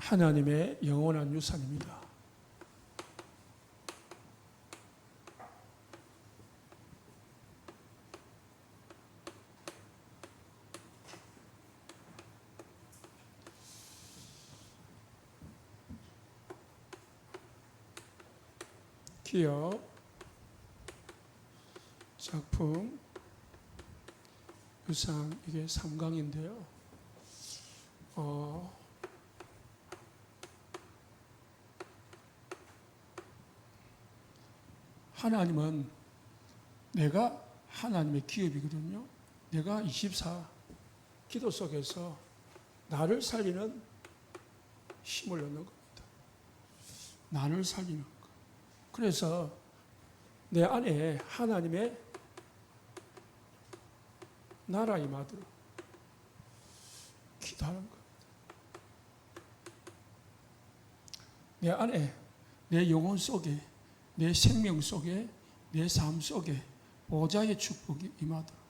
하나님의 영원한 유산입니다. 기억, 작품, 유산, 이게 3강인데요. 하나님은 내가 하나님의 기업이거든요. 내가 24 기도 속에서 나를 살리는 힘을 얻는 겁니다. 나를 살리는 것. 그래서 내 안에 하나님의 나라 임하도록 기도하는 겁니다. 내 안에, 내 영혼 속에, 내 생명 속에, 내 삶 속에 보좌의 축복이 임하도록,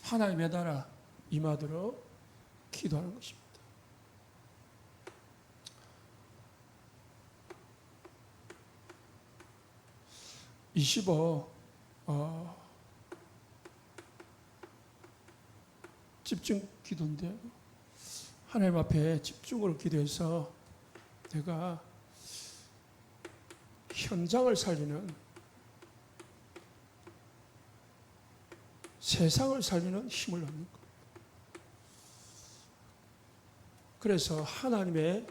하나님의 나라 임하도록 기도하는 것입니다. 집중 기도인데, 하나님 앞에 집중으로 기도해서 내가 현장을 살리는, 세상을 살리는 힘을 얻는 것. 그래서 하나님의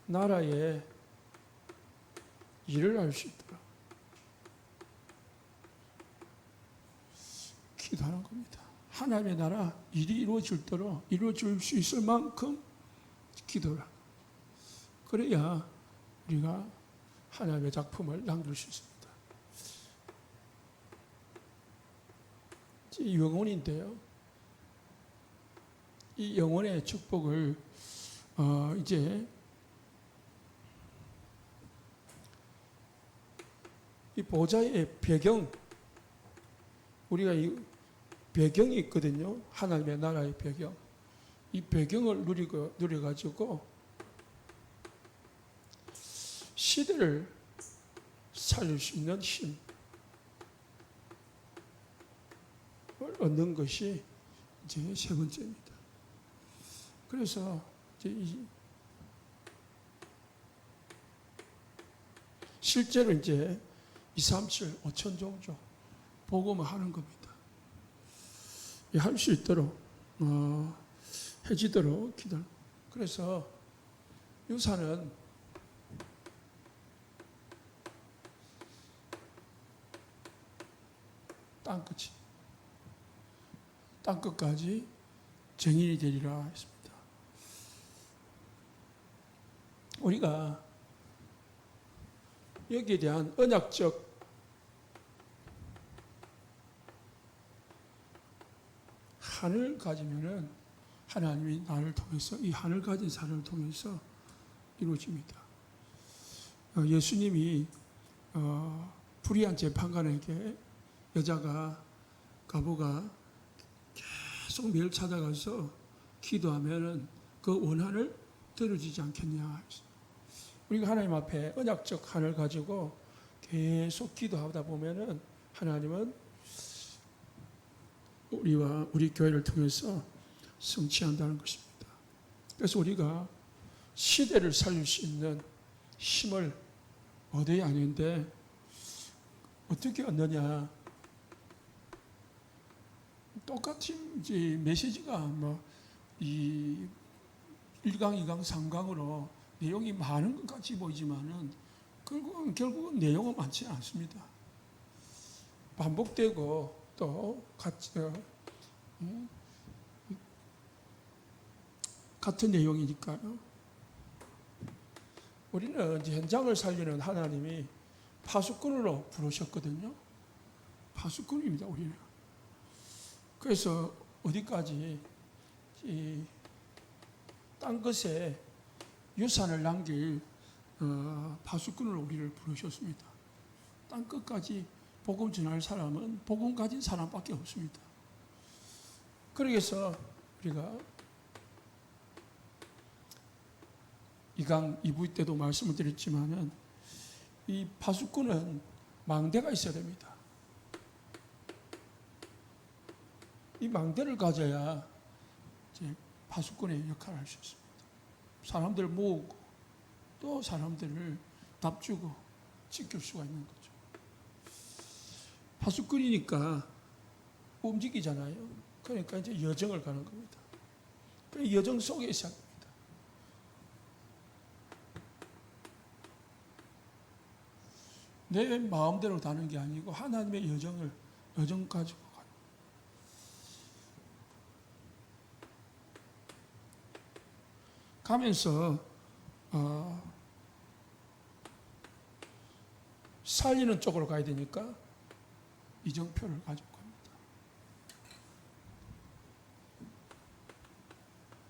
나라의 일을 할 수 있도록 기도하는 겁니다. 하나님의 나라 일이 이루어질 수 있을 만큼 기도를 하고, 그래야 우리가 하나님의 작품을 남길 수 있습니다. 이 영혼인데요. 이 영혼의 축복을 이제 이 보좌의 배경, 우리가 이 배경이 있거든요. 하나님의 나라의 배경. 이 배경을 누려가지고 시대를 살릴 수 있는 힘을 얻는 것이 이제 세 번째입니다. 그래서 이제 실제로 이제 237, 5천 종족 복음을 하는 겁니다. 할 수 있도록 해지도록 기도. 그래서 유산은 땅끝까지 정인이 되리라 했습니다. 우리가 여기에 대한 언약적 한을 가지면은 하나님이 나를 통해서, 이 한을 가진 사람을 통해서 이루어집니다. 예수님이 불의한 재판관에게 과부가 계속 매일 찾아가서 기도하면은 그 원한을 들어주지 않겠냐. 우리가 하나님 앞에 언약적 한을 가지고 계속 기도하다 보면은 하나님은 우리와 우리 교회를 통해서 성취한다는 것입니다. 그래서 우리가 시대를 살릴 수 있는 힘을 얻어야 하는데 어떻게 얻느냐? 똑같은 이제 메시지가 이 1강, 2강, 3강으로 내용이 많은 것 같이 보이지만은 결국은 내용은 많지 않습니다. 반복되고 또 같은 내용이니까요. 우리는 이제 현장을 살리는 하나님이 파수꾼으로 부르셨거든요. 파수꾼입니다, 우리는. 그래서 어디까지 이 땅끝에 유산을 남길 파수꾼으로 우리를 부르셨습니다. 땅끝까지 복음 전할 사람은 복음 가진 사람밖에 없습니다. 그래서 우리가 2강 2부 때도 말씀을 드렸지만은 이 파수꾼은 망대가 있어야 됩니다. 이 망대를 가져야 이제 파수꾼의 역할을 할 수 있습니다. 사람들을 모으고 또 사람들을 답주고 지킬 수가 있는 거죠. 파수꾼이니까 움직이잖아요. 그러니까 이제 여정을 가는 겁니다. 그 여정 속에 시작됩니다. 내 마음대로 가는 게 아니고 하나님의 여정 가지고 가는. 가면서 살리는 쪽으로 가야 되니까 이정표를 가지고 갑니다.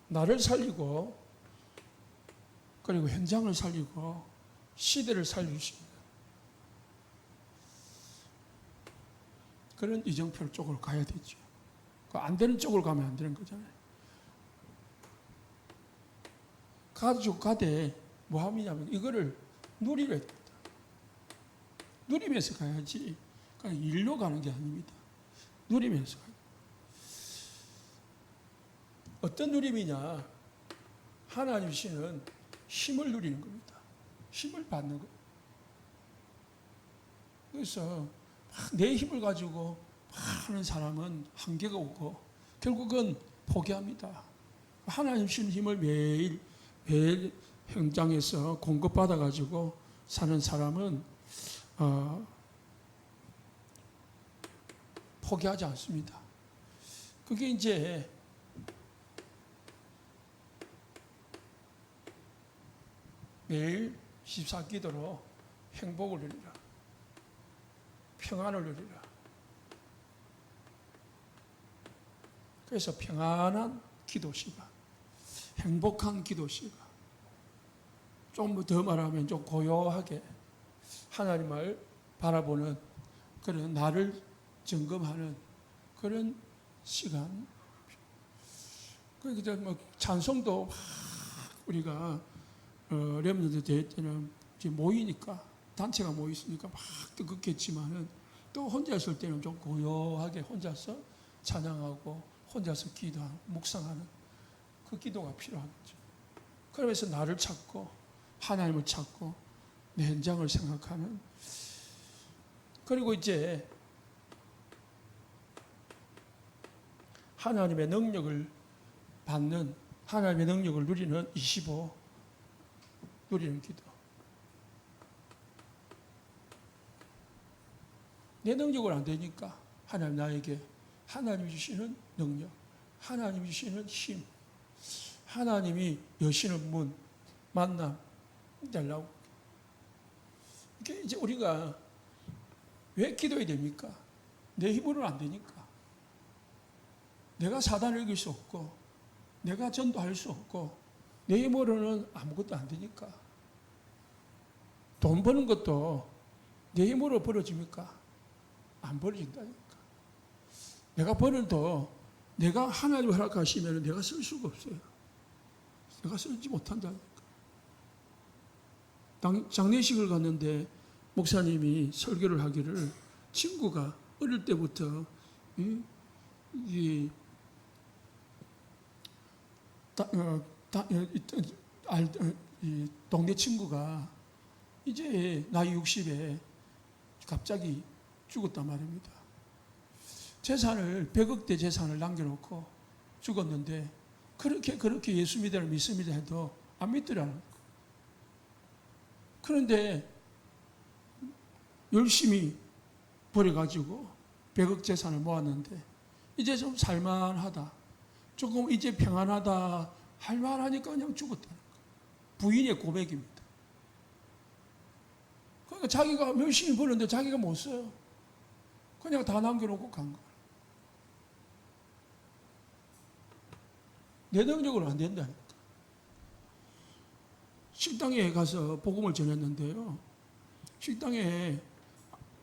나를 살리고 그리고 현장을 살리고 시대를 살릴 수 있는 그런 이정표 쪽으로 가야 되죠. 안 되는 쪽으로 가면 안 되는 거잖아요. 가지고 가되 뭐 하냐면 이거를 누리려 됩니다. 누리면서 가야지. 그냥 일로 가는 게 아닙니다. 누리면서 가요. 어떤 누림이냐? 하나님 주시는 힘을 누리는 겁니다. 힘을 받는 거예요. 그래서 내 힘을 가지고 하는 사람은 한계가 오고 결국은 포기합니다. 하나님 주시는 힘을 매일 현장에서 공급받아 가지고 사는 사람은 포기하지 않습니다. 그게 이제 매일 14기도로 행복을 누리라. 평안을 누리라. 그래서 평안한 기도 시간, 행복한 기도 시간, 좀 더 말하면 좀 고요하게 하나님을 바라보는 그런 나를 점검하는 그런 시간. 그러니까 뭐 찬송도 우리가 렘넌트 대회 때는 이제 모이니까 단체가 모이니까 막 뜨겁겠지만은 또 혼자 있을 때는 좀 고요하게 혼자서 찬양하고 혼자서 기도하고 묵상하는 그 기도가 필요하겠죠. 그러면서 나를 찾고 하나님을 찾고 내 현장을 생각하는. 그리고 이제 하나님의 능력을 받는, 하나님의 능력을 누리는 25 누리는 기도. 내 능력은 안 되니까 하나님 나에게 하나님이 주시는 능력, 하나님이 주시는 힘, 하나님이 여시는 문, 만남 달라고. 이게 이제 우리가 왜 기도해야 됩니까? 내 힘으로는 안 되니까. 내가 사단을 이길 수 없고, 내가 전도할 수 없고, 내 힘으로는 아무것도 안 되니까. 돈 버는 것도 내 힘으로 벌어집니까? 안 벌어진다니까. 내가 버는 돈, 내가 하나님 허락하시면 내가 쓸 수가 없어요. 내가 쓰지 못한다니까. 장례식을 갔는데 목사님이 설교를 하기를 친구가 어릴 때부터 동네 친구가 이제 나이 60에 갑자기 죽었단 말입니다. 재산을 100억대 재산을 남겨놓고 죽었는데 그렇게 예수 믿습니다 해도 안 믿더라는 거예요. 그런데 열심히 벌어가지고 100억 재산을 모았는데 이제 좀 살만하다, 조금 이제 평안하다 할만하니까 그냥 죽었다는 거예요. 부인의 고백입니다. 그러니까 자기가 열심히 버는데 자기가 못 써요. 그냥 다 남겨놓고 간 거예요. 내 능력으로 안 된다니까. 식당에 가서 복음을 전했는데요. 식당에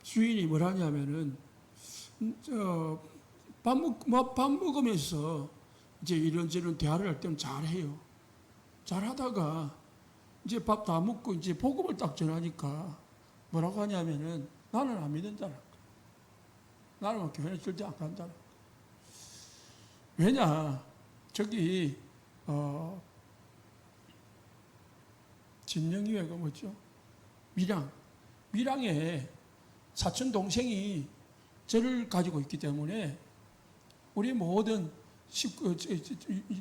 주인이 뭐라냐면은 밥 먹으면서 이제 이런저런 대화를 할 때는 잘해요. 잘하다가 이제 밥 다 먹고 이제 복음을 딱 전하니까 뭐라고 하냐면은 나는 안 믿는다. 나는 뭐 교회는 절대 안 간다. 왜냐? 저기 진영이가 뭐죠? 밀양에 사촌 동생이 저를 가지고 있기 때문에 우리 모든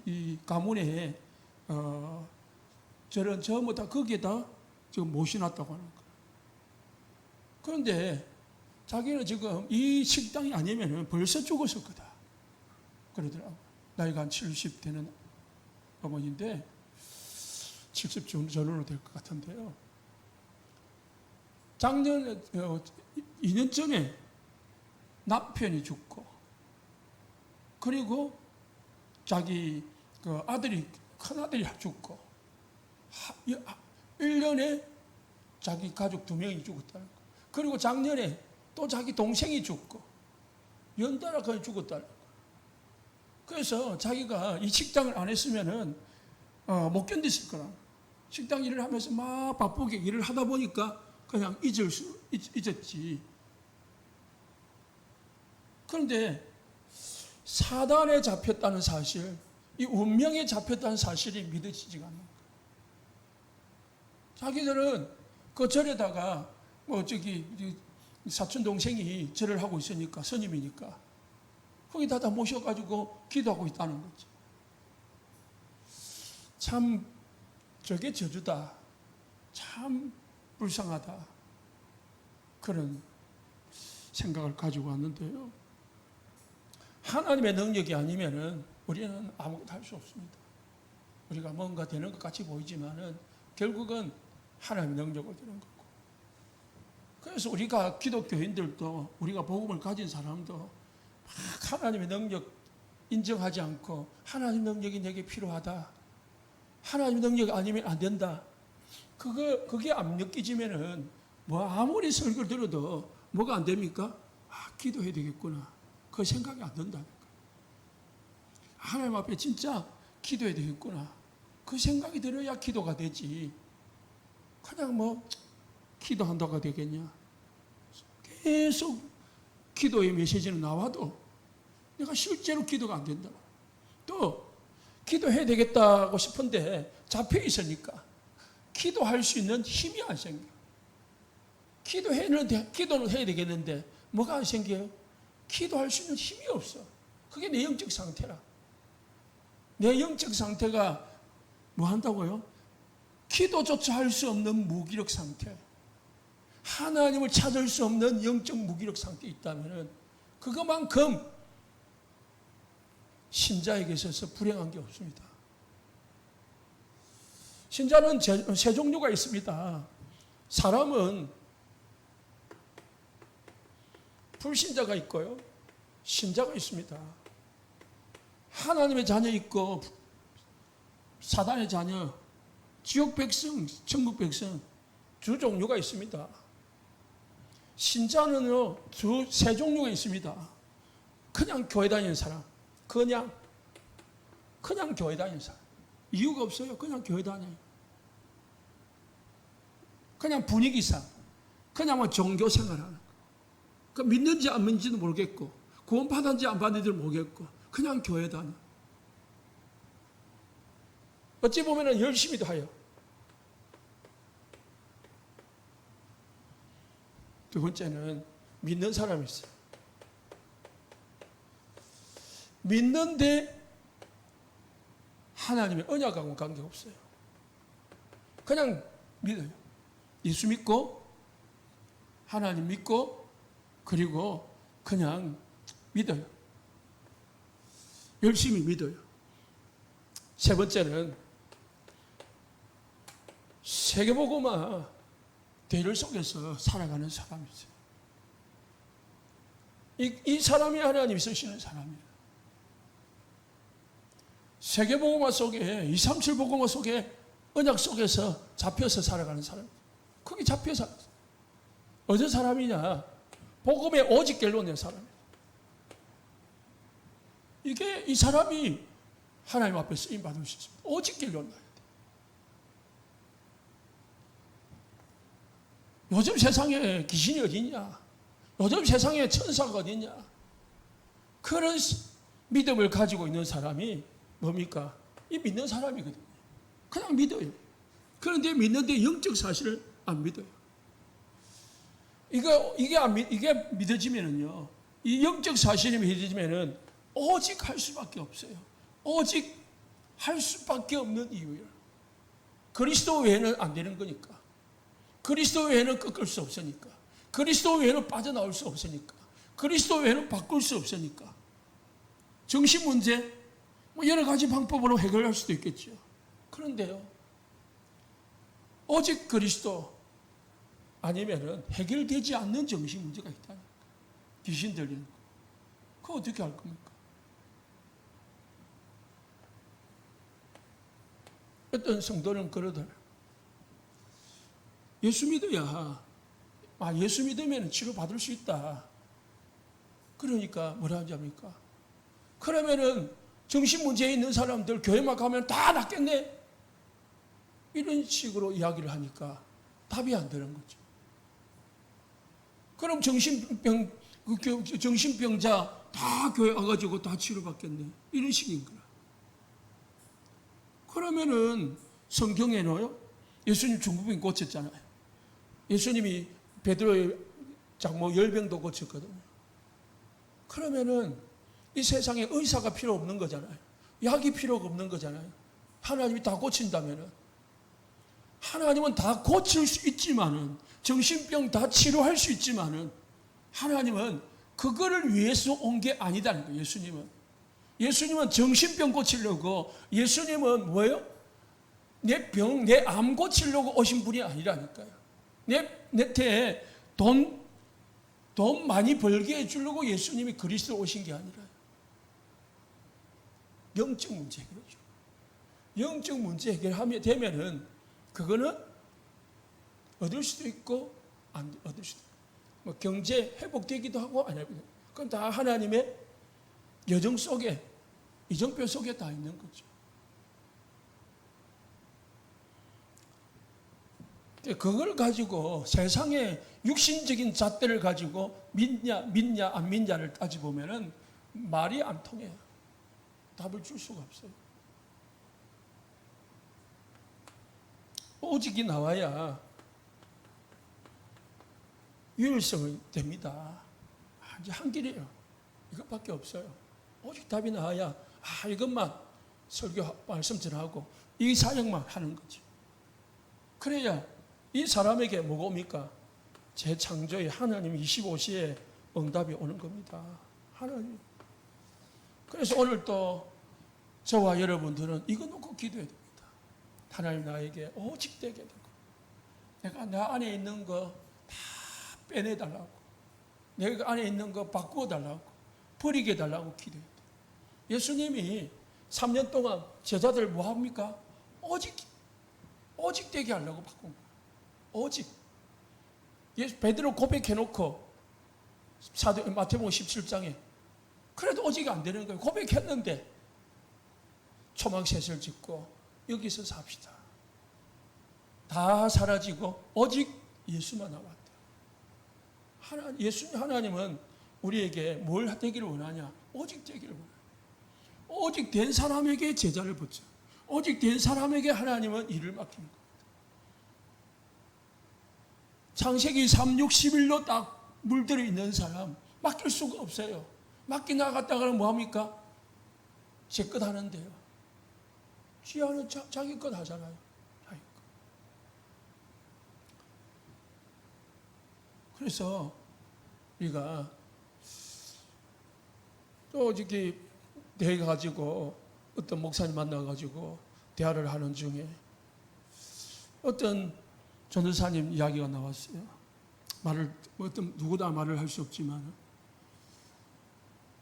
이 가문에 저는 전부 다 거기에다 지금 모셔놨다고 하는 거예요. 그런데 자기는 지금 이 식당이 아니면 벌써 죽었을 거다. 그러더라고요. 나이가 한 70 되는 어머니인데 70 전후로 될 것 같은데요. 작년 2년 전에 남편이 죽고 그리고 자기 그 아들이 큰아들이 죽고 1년에 자기 가족 2명이 죽었다는 거. 그리고 작년에 또 자기 동생이 죽고 연달아 거의 죽었다는 거. 그래서 자기가 이 식당을 안 했으면은 못 견뎠을 거라. 식당 일을 하면서 막 바쁘게 일을 하다 보니까 그냥 잊었지. 그런데 사단에 잡혔다는 사실, 이 운명에 잡혔다는 사실이 믿어지지가 않는 거예요. 자기들은 그 절에다가 뭐 저기 사촌 동생이 절을 하고 있으니까 스님이니까 거기다 다 모셔가지고 기도하고 있다는 거지. 참 저게 저주다. 참 불쌍하다. 그런 생각을 가지고 왔는데요. 하나님의 능력이 아니면은 우리는 아무것도 할 수 없습니다. 우리가 뭔가 되는 것 같이 보이지만은 결국은 하나님의 능력을 되는 거고. 그래서 우리가 기독교인들도 우리가 복음을 가진 사람도 막 하나님의 능력 인정하지 않고 하나님 능력이 내게 필요하다. 하나님 능력이 아니면 안 된다. 그게 안 느끼지면은 뭐 아무리 설교를 들어도 뭐가 안 됩니까? 기도해야 되겠구나. 그 생각이 안 든다니까. 하나님 앞에 진짜 기도해야 되겠구나. 그 생각이 들어야 기도가 되지. 그냥 뭐 기도한다고 되겠냐. 계속 기도의 메시지는 나와도 내가 실제로 기도가 안 된다. 또 기도해야 되겠다고 싶은데 잡혀 있으니까 기도할 수 있는 힘이 안 생겨. 기도는 해야 되겠는데 뭐가 안 생겨요? 기도할 수 있는 힘이 없어. 그게 내 영적 상태라. 내 영적 상태가 뭐 한다고요? 기도조차 할 수 없는 무기력 상태. 하나님을 찾을 수 없는 영적 무기력 상태에 있다면 그것만큼 신자에게 있어서 불행한 게 없습니다. 신자는 세 종류가 있습니다. 사람은 불신자가 있고요. 신자가 있습니다. 하나님의 자녀 있고 사단의 자녀, 지옥 백성, 천국 백성 두 종류가 있습니다. 신자는요, 세 종류가 있습니다. 그냥 교회 다니는 사람, 그냥 교회 다니는 사람. 이유가 없어요. 그냥 교회 다녀요. 그냥 분위기상, 그냥 뭐 종교 생활하는 거. 그 믿는지 안 믿는지도 모르겠고, 구원 받았는지 안 받는지도 모르겠고, 그냥 교회 다녀. 어찌 보면 열심히도 해요. 두 번째는 믿는 사람이 있어요. 믿는데 하나님의 언약하고는 관계없어요. 그냥 믿어요. 예수 믿고 하나님 믿고 그리고 그냥 믿어요. 열심히 믿어요. 세 번째는 세계복음화 대를 속에서 살아가는 사람이죠. 이 사람이 하나님이 쓰시는 사람이에요. 세계복음화 속에 237 복음화 속에 언약 속에서 잡혀서 살아가는 사람. 거기 잡혀서 어떤 사람이냐? 복음의 오직 결론의 사람이에요. 이 사람이 하나님 앞에 쓰임 받을 수 있습니다. 오직 결론 나야 돼. 요즘 세상에 귀신이 어딨냐? 요즘 세상에 천사가 어딨냐? 그런 믿음을 가지고 있는 사람이 뭡니까? 이 믿는 사람이거든요. 그냥 믿어요. 그런데 믿는데 영적 사실을 안 믿어요. 이게 믿어지면은요, 이 영적 사실이 믿어지면은 오직 할 수밖에 없어요. 오직 할 수밖에 없는 이유예요. 그리스도 외에는 안 되는 거니까. 그리스도 외에는 꺾을 수 없으니까. 그리스도 외에는 빠져나올 수 없으니까. 그리스도 외에는 바꿀 수 없으니까. 정신 문제, 여러 가지 방법으로 해결할 수도 있겠죠. 그런데요, 오직 그리스도 아니면은 해결되지 않는 정신 문제가 있다는 거예요. 귀신 들리는 거. 그거 어떻게 할 겁니까? 어떤 성도는 그러더라. 예수 믿어야, 예수 믿으면 치료받을 수 있다. 그러니까 뭐라 하지 합니까? 그러면은 정신문제에 있는 사람들 교회만 가면 다 낫겠네? 이런 식으로 이야기를 하니까 답이 안 되는 거죠. 그럼 정신병자 다 교회 와가지고 다 치료받겠네? 이런 식인 거야. 그러면은 성경에는요, 예수님 중풍병 고쳤잖아요. 예수님이 베드로의 장모 열병도 고쳤거든요. 그러면은 이 세상에 의사가 필요 없는 거잖아요. 약이 필요가 없는 거잖아요. 하나님이 다 고친다면은. 하나님은 다 고칠 수 있지만은, 정신병 다 치료할 수 있지만은, 하나님은 그거를 위해서 온 게 아니다는 거예요, 예수님은 정신병 고치려고, 예수님은 뭐예요? 내 암 고치려고 오신 분이 아니라니까요. 내 돈 많이 벌게 해주려고 예수님이 그리스도 오신 게 아니라 영적 문제 해결이죠. 영적 문제 해결하면 되면은 그거는 얻을 수도 있고 안 얻을 수도 있고, 뭐 경제 회복되기도 하고 안 회복되기도 하고, 그건 다 하나님의 여정 속에, 이정표 속에 다 있는 거죠. 그걸 가지고 세상의 육신적인 잣대를 가지고 믿냐 안 믿냐를 따져보면은 말이 안 통해요. 답을 줄 수가 없어요. 오직이 나와야 유일성이 됩니다. 이제 한 길이에요. 이것밖에 없어요. 오직 답이 나와야 이것만 설교 말씀 전하고 이 사역만 하는 거지. 그래야 이 사람에게 뭐가 옵니까? 재창조의 하나님 25시에 응답이 오는 겁니다. 하나님. 그래서 오늘 또 저와 여러분들은 이거 놓고 기도해야 됩니다. 하나님 나에게 오직 되게 되고, 내가 나 안에 있는 거 다 빼내달라고, 내가 안에 있는 거 바꾸어 달라고, 버리게 달라고 기도해야 돼요. 예수님이 3년 동안 제자들 뭐 합니까? 오직 되게 하려고 바꾼 거예요. 오직. 베드로 고백해놓고 마태복음 17장에 그래도 오직이 안 되는 거예요. 고백했는데 초막셋을 짓고 여기서 삽시다. 다 사라지고 오직 예수만 남았대요. 하나님은 우리에게 뭘 되기를 원하냐? 오직 되기를 원해요. 오직 된 사람에게 제자를 붙여. 오직 된 사람에게 하나님은 일을 맡깁니다. 창세기 3, 6, 11로 딱 물들어 있는 사람 맡길 수가 없어요. 맡기 나갔다가 뭐합니까? 제 것 하는데요. 지하는 자기 것 하잖아요. 자기 것. 그래서 우리가 또 이렇게 대해가지고 어떤 목사님 만나가지고 대화를 하는 중에 어떤 전도사님 이야기가 나왔어요. 누구도 말을 할 수 없지만,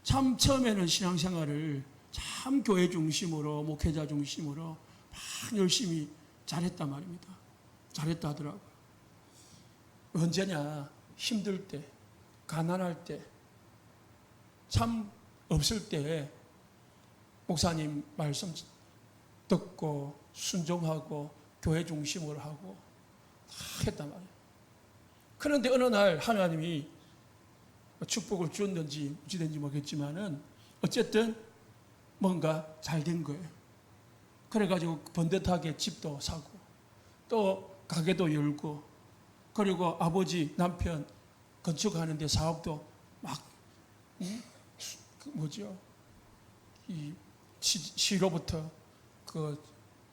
참 처음에는 신앙생활을 참 교회 중심으로, 목회자 중심으로 막 열심히 잘했단 말입니다. 잘했다 하더라고요. 언제냐? 힘들 때, 가난할 때, 참 없을 때 목사님 말씀 듣고 순종하고 교회 중심으로 하고 다 했단 말이에요. 그런데 어느 날 하나님이 축복을 주었는지 어찌된지 모르겠지만은 어쨌든 뭔가 잘 된 거예요. 그래가지고 번듯하게 집도 사고 또 가게도 열고 그리고 아버지 남편 건축하는데 사업도 막 이 시로부터 그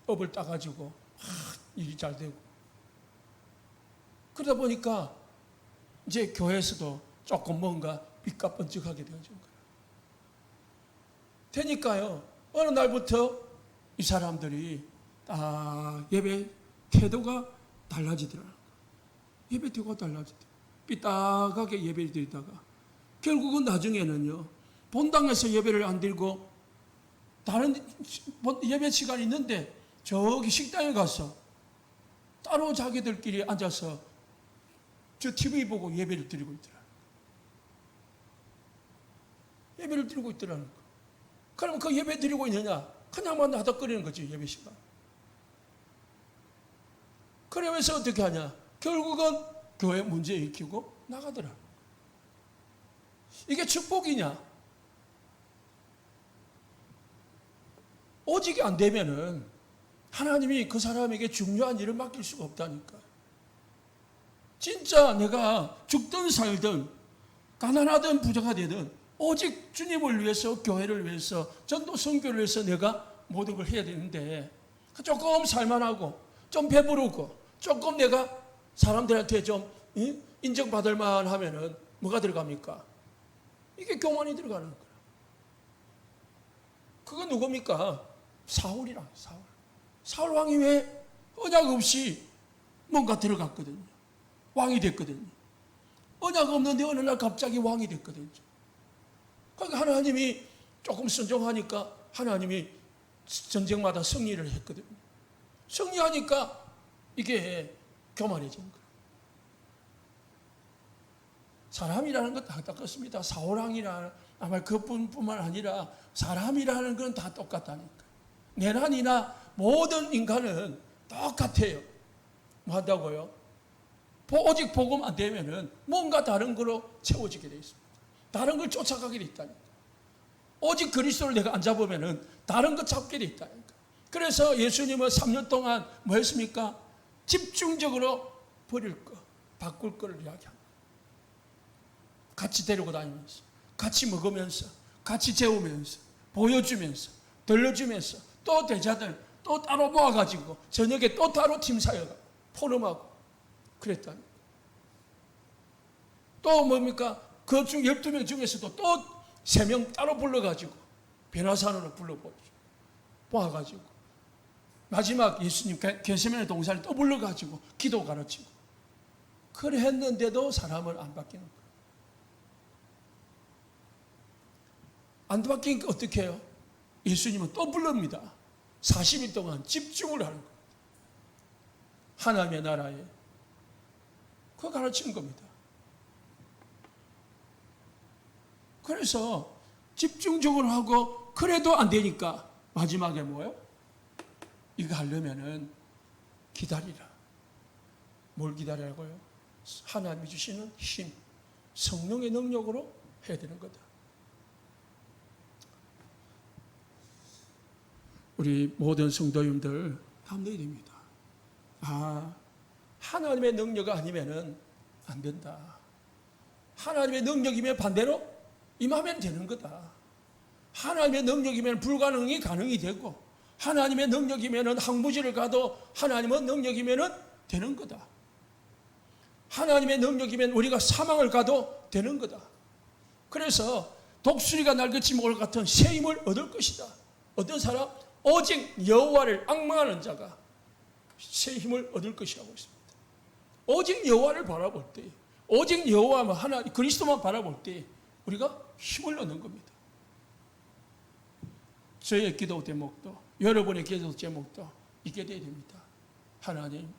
업을 따가지고 일이 잘 되고 그러다 보니까 이제 교회에서도 조금 뭔가 빛과 번쩍하게 되어진 거예요. 되니까요 어느 날부터 이 사람들이 예배 태도가 달라지더라. 예배 태도가 달라지더라. 삐딱하게 예배를 드리다가 결국은 나중에는요 본당에서 예배를 안 드리고 다른 예배 시간이 있는데 저기 식당에 가서 따로 자기들끼리 앉아서 저 TV 보고 예배를 드리고 있더라. 예배를 드리고 있더라는 거. 그러면 그 예배 드리고 있느냐? 그냥만 하덕거리는 거지, 예배 시간. 그러면서 어떻게 하냐? 결국은 교회 문제 일으키고 나가더라. 이게 축복이냐? 오직이 안 되면은 하나님이 그 사람에게 중요한 일을 맡길 수가 없다니까. 진짜 내가 죽든 살든 가난하든 부자가 되든 오직 주님을 위해서 교회를 위해서 전도 선교를 위해서 내가 모든 걸 해야 되는데 조금 살만하고 좀 배부르고 조금 내가 사람들한테 좀 인정받을 만하면은 뭐가 들어갑니까? 이게 교만이 들어가는 거야. 그건 누굽니까? 사울이라. 사울 왕이 왜 언약 없이 뭔가 들어갔거든요. 왕이 됐거든요. 언약 없는데 어느 날 갑자기 왕이 됐거든요. 그러니까 하나님이 조금 순종하니까 하나님이 전쟁마다 승리를 했거든요. 승리하니까 이게 교만해진 거예요. 사람이라는 건 다 똑같습니다. 사울왕이나 아마 그뿐만 아니라 사람이라는 건 다 똑같다니까. 내란이나 모든 인간은 똑같아요. 뭐 한다고요? 오직 복음 안 되면은 뭔가 다른 거로 채워지게 되어 있습니다. 다른 걸 쫓아가게 돼 있다니까. 오직 그리스도를 내가 안 잡으면은 다른 거 잡게 돼 있다니까. 그래서 예수님은 3년 동안 뭐 했습니까? 집중적으로 버릴 거, 바꿀 거를 이야기합니다. 같이 데리고 다니면서, 같이 먹으면서, 같이 재우면서, 보여주면서, 들려주면서, 또 대자들 또 따로 모아가지고 저녁에 또 따로 팀 사역하고 포럼하고 그랬다니까. 또 뭡니까? 그 중 12명 중에서도 또 3명 따로 불러가지고 변호사로 모아가지고 마지막 예수님 겟세마네 동산에 또 불러가지고 기도 가르치고 그래 했는데도 사람을 안 바뀌는 거예요. 안 바뀌니까 어떻게 해요? 예수님은 또 부릅니다. 40일 동안 집중을 하는 거예요. 하나님의 나라에. 그거 가르치는 겁니다. 그래서 집중적으로 하고 그래도 안 되니까 마지막에 뭐예요? 이거 하려면은 기다리라. 뭘 기다리라고요? 하나님이 주시는 힘, 성령의 능력으로 해야 되는 거다. 우리 모든 성도님들 담대해야 됩니다. 하나님의 능력이 아니면은 안 된다. 하나님의 능력이면 반대로 임하면 되는 거다. 하나님의 능력이면 불가능이 가능이 되고 하나님의 능력이면 항무지를 가도 하나님의 능력이면 되는 거다. 하나님의 능력이면 우리가 사망을 가도 되는 거다. 그래서 독수리가 날개치 목을 같은 새 힘을 얻을 것이다. 어떤 사람? 오직 여호와를 앙망하는 자가 새 힘을 얻을 것이라고 했습니다. 오직 여호와를 바라볼 때, 오직 여호와만 하나 그리스도만 바라볼 때 우리가 힘을 얻는 겁니다. 저의 기도 제목도 여러분의 기도 제목도 있게 되어야 됩니다. 하나님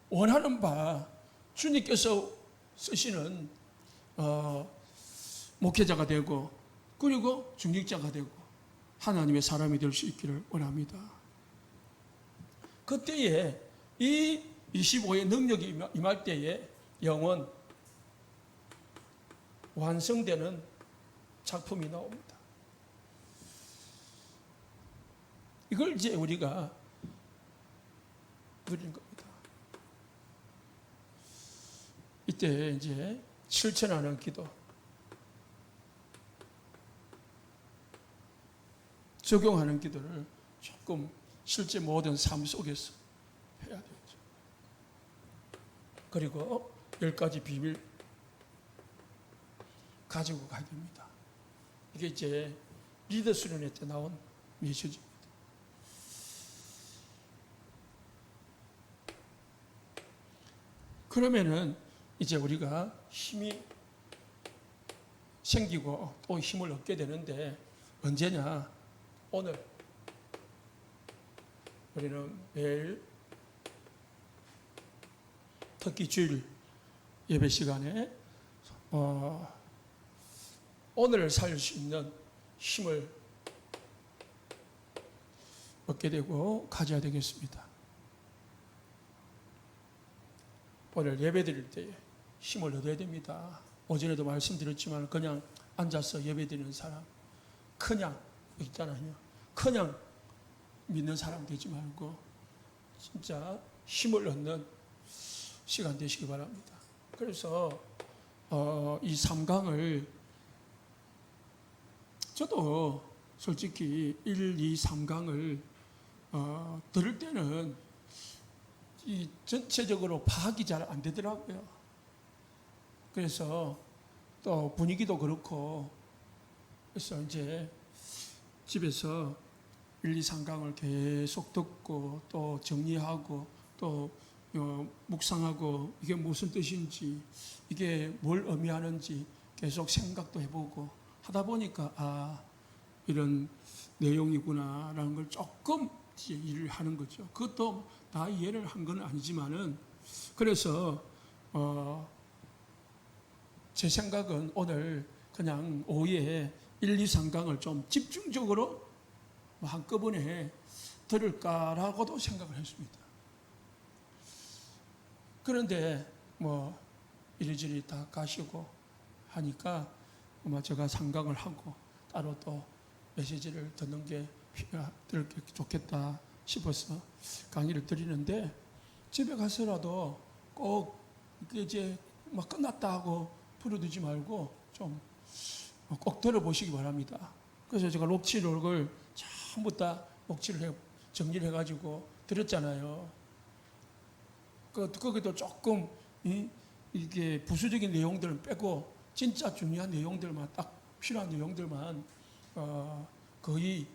원하는 바 주님께서 쓰시는 목회자가 되고 그리고 중직자가 되고 하나님의 사람이 될 수 있기를 원합니다. 그때에 이 25의 능력이 임할 때에 영원 완성되는 작품이 나옵니다. 이걸 이제 우리가 누리는 겁니다. 이때 이제 실천하는 기도, 적용하는 기도를 조금 실제 모든 삶 속에서 해야 되죠. 그리고 10가지 비밀 가지고 가야 됩니다. 이게 이제 리더 수련회 때 나온 메시지입니다. 그러면은 이제 우리가 힘이 생기고 또 힘을 얻게 되는데 언제냐? 오늘 우리는 매일 특히 주일 예배 시간에 오늘을 살 수 있는 힘을 얻게 되고 가져야 되겠습니다. 오늘 예배 드릴 때에 힘을 얻어야 됩니다. 어제도 말씀드렸지만 그냥 앉아서 예배 드리는 사람, 그냥 있잖아요. 그냥 믿는 사람 되지 말고 진짜 힘을 얻는 시간 되시기 바랍니다. 그래서 이 3강을 저도 솔직히 1, 2, 3강을 들을 때는 이 전체적으로 파악이 잘 안 되더라고요. 그래서 또 분위기도 그렇고 그래서 이제 집에서 1, 2, 3강을 계속 듣고 또 정리하고 또 묵상하고 이게 무슨 뜻인지 이게 뭘 의미하는지 계속 생각도 해보고 하다 보니까 이런 내용이구나라는 걸 조금 이제 일을 하는 거죠. 그것도 다 이해를 한 건 아니지만은 그래서 제 생각은 오늘 그냥 오후에 1, 2, 3강을 좀 집중적으로 한꺼번에 들을까라고도 생각을 했습니다. 그런데 뭐 이리저리 다 가시고 하니까 아마 제가 3강을 하고 따로 또 메시지를 듣는 게 좋겠다 싶어서 강의를 드리는데 집에 가서라도 꼭 이제 막 끝났다 하고 부르두지 말고 좀 꼭 들어보시기 바랍니다. 그래서 제가 녹취록을 전부 다 녹취를 정리를 해가지고 들었잖아요. 거기도 조금 이게 부수적인 내용들을 빼고 진짜 중요한 내용들만 딱 필요한 내용들만 거의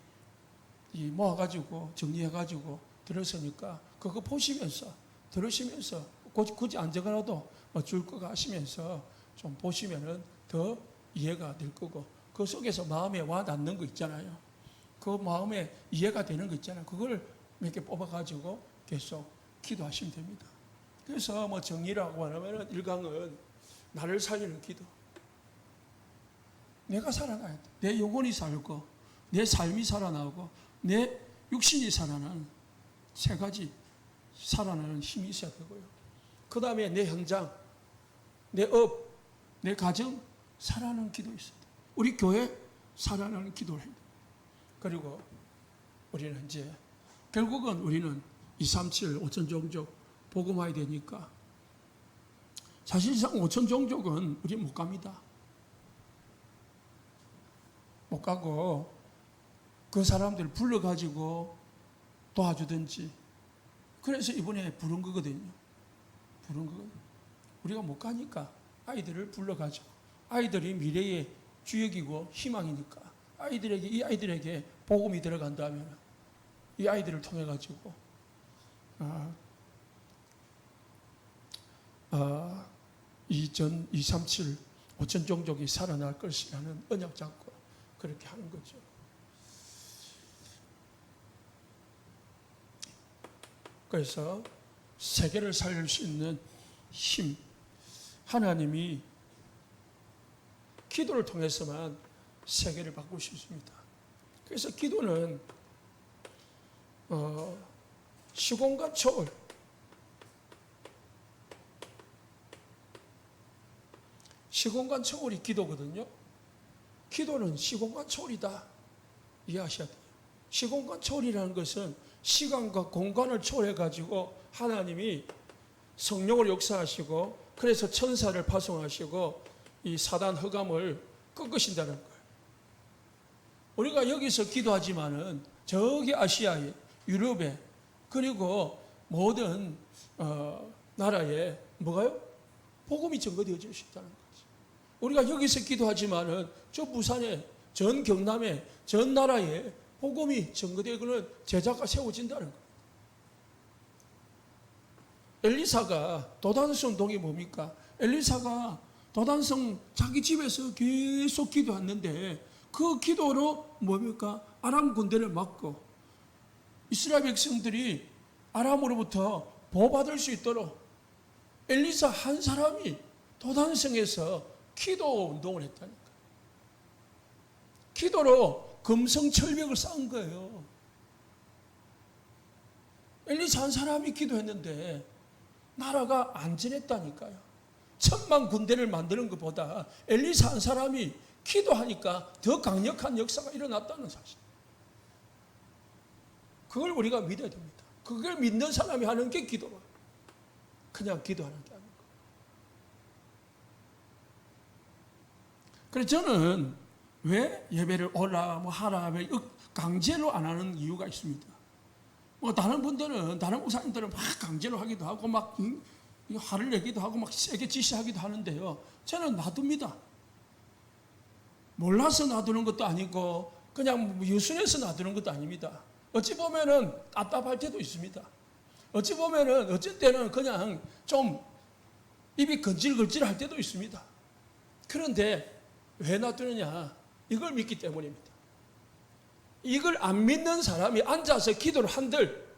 모아가지고 정리해가지고 들었으니까 그거 보시면서 들으시면서 굳이 안 적어놔도 줄 거 하시면서 좀 보시면은 더 이해가 될 거고 그 속에서 마음에 와 닿는 거 있잖아요. 그 마음에 이해가 되는 거 있잖아요. 그걸 몇 개 뽑아가지고 계속 기도하시면 됩니다. 그래서 뭐 정리라고 하면은 1강은 나를 살리는 기도. 내가 살아나야 돼. 내 영혼이 살고 내 삶이 살아나고 내 육신이 살아나는 세 가지 살아나는 힘이 있어야 되고요. 그 다음에 내 현장, 내 업, 내 가정 살아나는 기도 있어야 돼. 우리 교회 살아나는 기도를 해야 돼. 그리고 우리는 이제 결국은 우리는 237 5천 종족 복음화해야 되니까 사실상 5천 종족은 우리 못 갑니다. 못 가고 그 사람들을 불러가지고 도와주든지 그래서 이번에 부른 거거든요. 부른 거거든요. 우리가 못 가니까 아이들을 불러가지고 아이들이 미래의 주역이고 희망이니까 이 아이들에게 복음이 들어간다면 이 아이들을 통해 가지고 237 5천 종족이 살아날 것이라는 언약 잡고 그렇게 하는 거죠. 그래서 세계를 살릴 수 있는 힘, 하나님이 기도를 통해서만 세계를 바꿀 수 있습니다. 그래서 기도는 시공간 초월 시공간 초월이 기도거든요. 기도는 시공간 초월이다 이해하셔야 돼요. 시공간 초월이라는 것은 시간과 공간을 초월해 가지고 하나님이 성령을 역사하시고 그래서 천사를 파송하시고 이 사단 흑암을 꺾으신다는 거예요. 우리가 여기서 기도하지만은 저기 아시아에, 유럽에, 그리고 모든 나라에 뭐가요? 복음이 전거되어질 수 있다는 거지. 우리가 여기서 기도하지만은 저 부산에, 전 경남에, 전 나라에 복음이 전거되고는 제자가 세워진다는 거예요. 엘리사가 도단성 운동이 뭡니까? 엘리사가 도단성 자기 집에서 계속 기도했는데 그 기도로 뭡니까? 아람 군대를 막고 이스라엘 백성들이 아람으로부터 보호받을 수 있도록 엘리사 한 사람이 도단성에서 기도 운동을 했다니까. 기도로 금성철벽을 쌓은 거예요. 엘리사 한 사람이 기도했는데 나라가 안전했다니까요. 1000만 군대를 만드는 것보다 엘리사 한 사람이 기도하니까 더 강력한 역사가 일어났다는 사실. 그걸 우리가 믿어야 됩니다. 그걸 믿는 사람이 하는 게 기도라. 그냥 기도하는 게 아니고. 그래서 저는 왜 예배를 오라, 뭐 하라, 왜 강제로 안 하는 이유가 있습니다. 뭐 다른 분들은, 다른 목사님들은 막 강제로 하기도 하고 막 화를 내기도 하고 막 세게 지시하기도 하는데요. 저는 놔둡니다. 몰라서 놔두는 것도 아니고 그냥 유순해서 놔두는 것도 아닙니다. 어찌 보면은 답답할 때도 있습니다. 어찌 보면은 어쩔 때는 그냥 좀 입이 건질건질할 때도 있습니다. 그런데 왜 놔두느냐? 이걸 믿기 때문입니다. 이걸 안 믿는 사람이 앉아서 기도를 한들,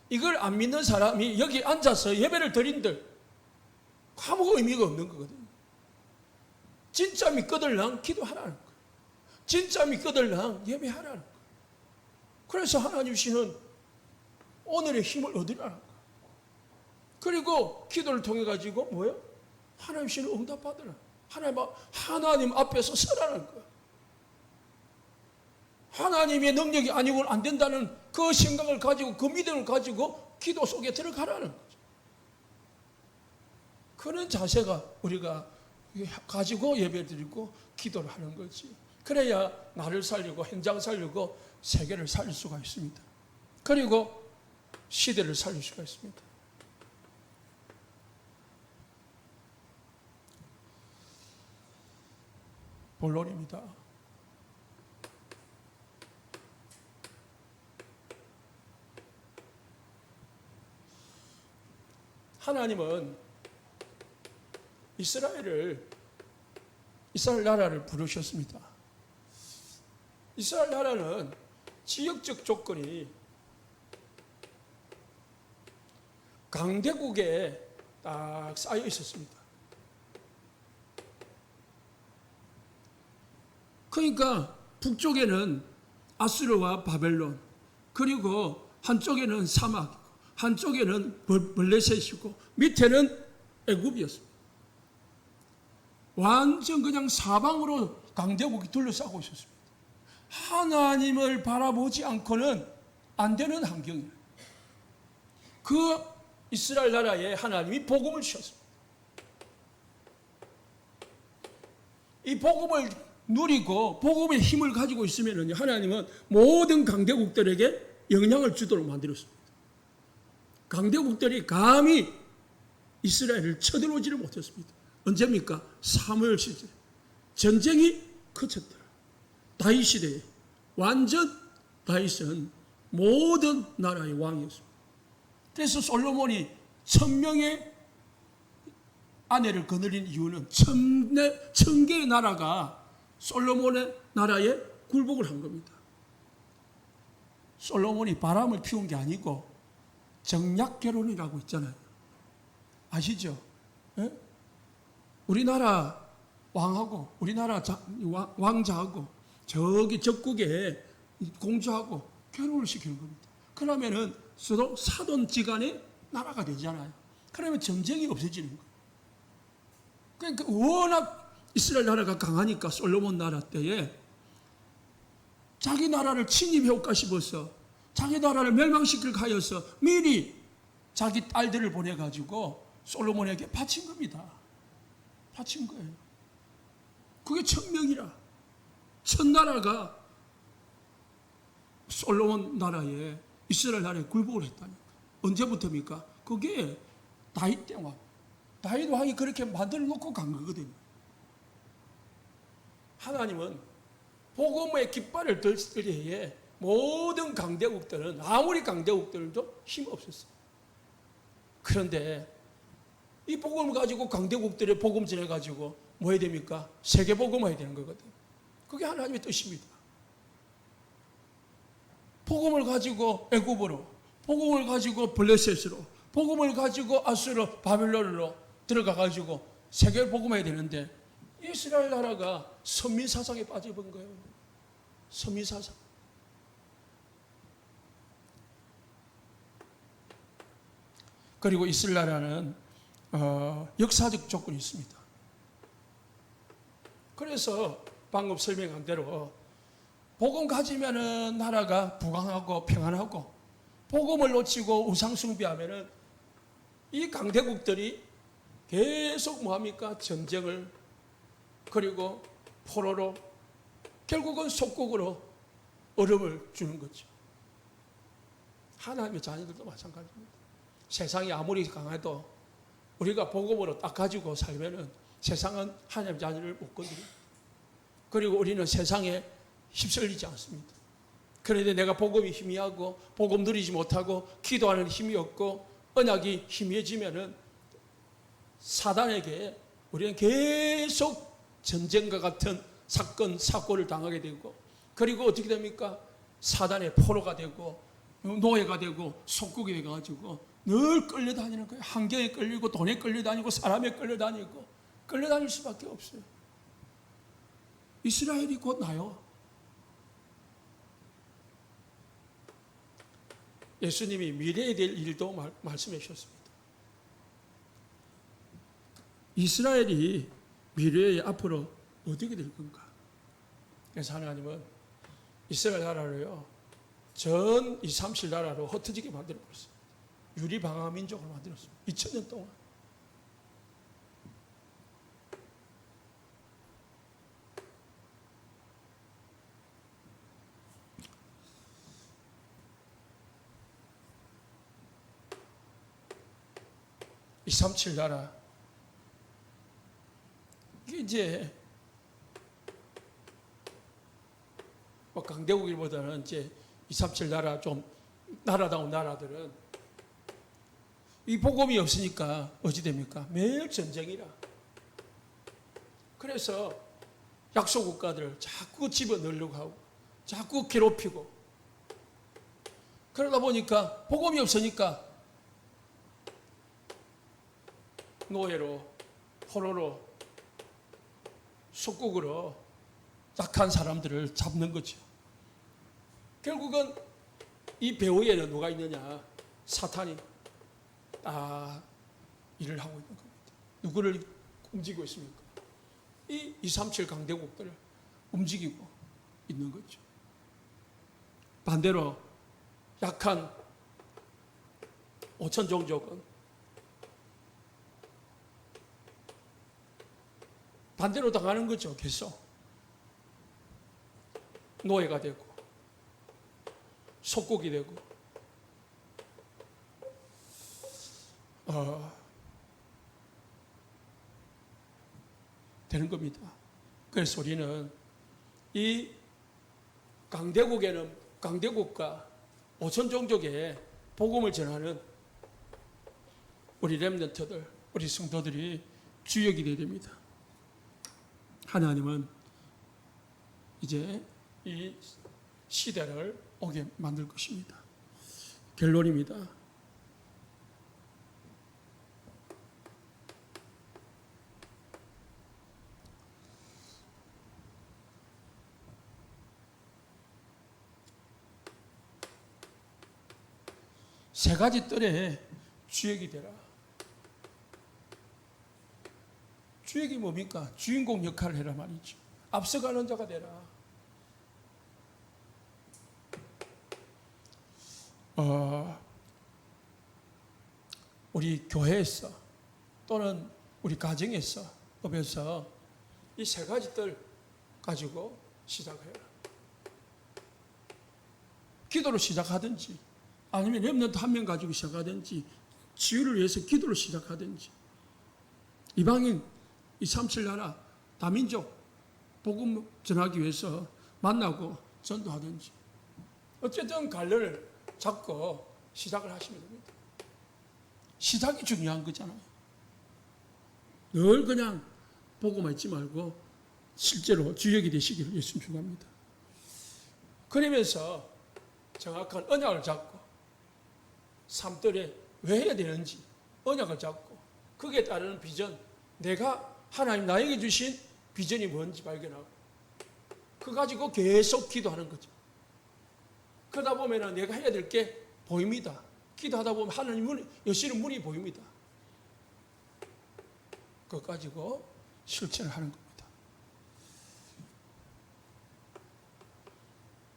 이걸 안 믿는 사람이 여기 앉아서 예배를 드린들 아무 의미가 없는 거거든요. 진짜 믿거들랑 기도하라는 거예요. 진짜 믿거들랑 예배하라는 거예요. 그래서 하나님 씨는 오늘의 힘을 얻으라는 거예요. 그리고 기도를 통해 가지고 뭐예요? 하나님 씨는 응답받으라. 하나님 앞에서 서라는 거예요. 하나님의 능력이 아니고는 안 된다는 그 생각을 가지고 그 믿음을 가지고 기도 속에 들어가라는 거죠. 그런 자세가 우리가 가지고 예배 드리고 기도를 하는 거지. 그래야 나를 살리고 현장 살리고 세계를 살릴 수가 있습니다. 그리고 시대를 살릴 수가 있습니다. 본론입니다. 하나님은 이스라엘 나라를 부르셨습니다. 이스라엘 나라는 지역적 조건이 강대국에 딱 쌓여 있었습니다. 그러니까 북쪽에는 아수르와 바벨론, 그리고 한쪽에는 사막, 한쪽에는 블레셋이고 밑에는 애굽이었습니다. 완전 그냥 사방으로 강대국이 둘러싸고 있었습니다. 하나님을 바라보지 않고는 안 되는 환경이에요. 그 이스라엘 나라에 하나님이 복음을 주셨습니다. 이 복음을 누리고 복음의 힘을 가지고 있으면 하나님은 모든 강대국들에게 영향을 주도록 만들었습니다. 강대국들이 감히 이스라엘을 쳐들어오지를 못했습니다. 언제입니까? 사무엘 시대. 전쟁이 그쳤더라. 다윗 시대에 완전 다윗은 모든 나라의 왕이었습니다. 그래서 솔로몬이 1000명의 아내를 거느린 이유는 1000개의 나라가 솔로몬의 나라에 굴복을 한 겁니다. 솔로몬이 바람을 피운 게 아니고 정략 결혼이라고 있잖아요. 아시죠? 예? 우리나라 왕하고 우리나라 왕자하고 저기 적국에 공주하고 결혼을 시키는 겁니다. 그러면은 서로 사돈지간의 나라가 되잖아요. 그러면 전쟁이 없어지는 거예요. 그러니까 워낙 이스라엘 나라가 강하니까 솔로몬 나라 때에 자기 나라를 침입해올까 싶어서 자기 나라를 멸망시킬 하여서 미리 자기 딸들을 보내가지고 솔로몬에게 바친 겁니다. 바친 거예요. 그게 천명이라. 천나라가 솔로몬 나라에 이스라엘 나라에 굴복을 했다니까. 언제부터입니까? 그게 다윗 때와 다윗 왕이 그렇게 만들어 놓고 간 거거든요. 하나님은 복음의 깃발을 들 때에 모든 강대국들은 아무리 강대국들도 힘없었어요. 그런데 이 복음을 가지고 강대국들의 복음 전해가지고 뭐 해야 됩니까? 세계 복음화해야 되는 거거든요. 그게 하나님의 뜻입니다. 복음을 가지고 애굽으로, 복음을 가지고 블레셋으로, 복음을 가지고 아수르, 바빌론으로 들어가가지고 세계를 복음해야 되는데 이스라엘 나라가 선민사상에 빠져본 거예요. 선민사상. 그리고 이스라엘 나라는 역사적 조건이 있습니다. 그래서 방금 설명한 대로 복음 가지면은 나라가 부강하고 평안하고, 복음을 놓치고 우상 숭배하면은 이 강대국들이 계속 뭐합니까? 전쟁을, 그리고 포로로, 결국은 속국으로 어려움을 주는 거죠. 하나님의 자녀들도 마찬가지입니다. 세상이 아무리 강해도 우리가 복음으로 딱 가지고 살면은 세상은 하나님의 자녀를 못 건드려요. 그리고 우리는 세상에 휩쓸리지 않습니다. 그런데 내가 복음이 희미하고 복음 누리지 못하고 기도하는 힘이 없고 언약이 희미해지면은 사단에게 우리는 계속 전쟁과 같은 사건, 사고를 당하게 되고, 그리고 어떻게 됩니까? 사단의 포로가 되고 노예가 되고 속국이 돼가지고 늘 끌려다니는 거예요. 환경에 끌리고 돈에 끌려다니고 사람에 끌려다니고 끌려다닐 수밖에 없어요. 이스라엘이 곧 나요. 예수님이 미래에 될 일도 말씀해 주셨습니다. 이스라엘이 미래에 앞으로 어떻게 될 건가? 그래서 하나님은 이스라엘 나라를요, 전 2, 3실 나라로 흩어지게 만들어 버렸어요. 유리방아 민족을 만들었어요. 2000년 동안. 이 3칠 나라, 이게 이제 뭐 강대국일보다는 이제 2, 3칠 나라, 좀 나라다운 나라들은 이 복음이 없으니까 어찌 됩니까? 매일 전쟁이라. 그래서 약소 국가들을 자꾸 집어넣으려고 하고 자꾸 괴롭히고, 그러다 보니까 복음이 없으니까 노예로, 포로로, 속국으로 약한 사람들을 잡는 거죠. 결국은 이 배후에는 누가 있느냐? 사탄이 일을 하고 있는 겁니다. 누구를 움직이고 있습니까? 이 237 강대국들을 움직이고 있는 거죠. 반대로 약한 5천 종족은 반대로 당하는 거죠. 계속 노예가 되고 속국이 되고 되는 겁니다. 그래서 우리는 이 강대국에는 강대국과 5천 종족의 복음을 전하는 우리 렘넌트들, 우리 성도들이 주역이 되어야 됩니다. 하나님은 이제 이 시대를 오게 만들 것입니다. 결론입니다. 세 가지 뜰에 주역이 되라. 주역이 뭡니까? 주인공 역할을 해라 말이죠. 앞서가는 자가 되라. 우리 교회에서 또는 우리 가정에서 법에서 이 세 가지들 가지고 시작해라. 기도로 시작하든지 아니면 렘넌트 한 명 가지고 시작하든지 치유를 위해서 기도로 시작하든지 이방인 237 나라 다민족 복음 전하기 위해서 만나고 전도하든지 어쨌든 갈래를 잡고 시작을 하시면 됩니다. 시작이 중요한 거잖아요. 늘 그냥 보고만 있지 말고 실제로 주역이 되시기를 예수님 축원합니다. 그러면서 정확한 언약을 잡고 삶들에 왜 해야 되는지 언약을 잡고 거기에 따르는 비전, 내가 하나님 나에게 주신 비전이 뭔지 발견하고 그거 가지고 계속 기도하는 거죠. 그러다 보면 내가 해야 될 게 보입니다. 기도하다 보면 하나님 문이, 여시는 문이 보입니다. 그거 가지고 실천을 하는 겁니다.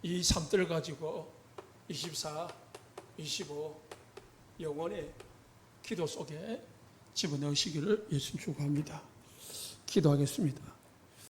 이 삶들을 가지고 24, 25 영혼의 기도 속에 집어넣으시기를 예수님 축원합니다. 기도하겠습니다.